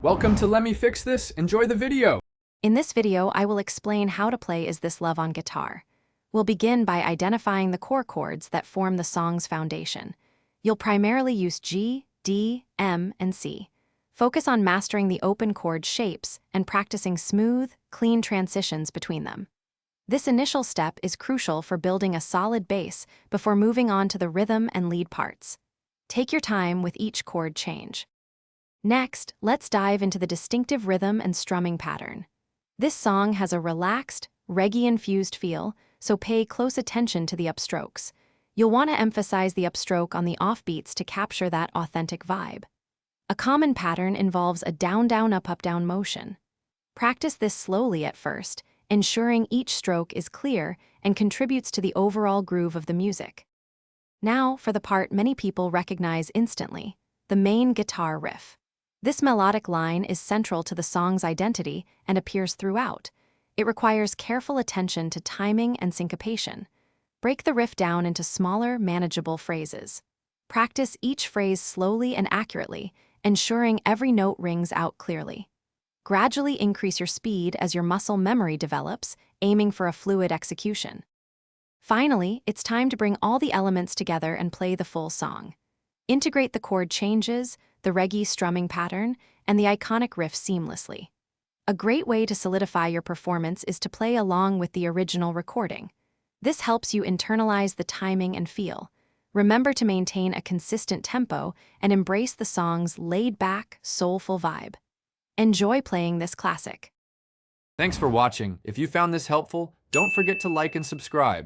Welcome to Let Me Fix This. Enjoy the video. In this video, I will explain how to play Is This Love on guitar. We'll begin by identifying the core chords that form the song's foundation. You'll primarily use G, D, M, and C. Focus on mastering the open chord shapes and practicing smooth, clean transitions between them. This initial step is crucial for building a solid base before moving on to the rhythm and lead parts. Take your time with each chord change. Next, let's dive into the distinctive rhythm and strumming pattern. This song has a relaxed, reggae-infused feel, so pay close attention to the upstrokes. You'll want to emphasize the upstroke on the offbeats to capture that authentic vibe. A common pattern involves a down-down, up-up-down motion. Practice this slowly at first, ensuring each stroke is clear and contributes to the overall groove of the music. Now, for the part many people recognize instantly, the main guitar riff. This melodic line is central to the song's identity and appears throughout. It requires careful attention to timing and syncopation. Break the riff down into smaller, manageable phrases. Practice each phrase slowly and accurately, ensuring every note rings out clearly. Gradually increase your speed as your muscle memory develops, aiming for a fluid execution. Finally, it's time to bring all the elements together and play the full song. Integrate the chord changes, the reggae strumming pattern, and the iconic riff seamlessly. A great way to solidify your performance is to play along with the original recording. This helps you internalize the timing and feel. Remember to maintain a consistent tempo and embrace the song's laid-back, soulful vibe. Enjoy playing this classic. Thanks for watching. If you found this helpful, don't forget to like and subscribe.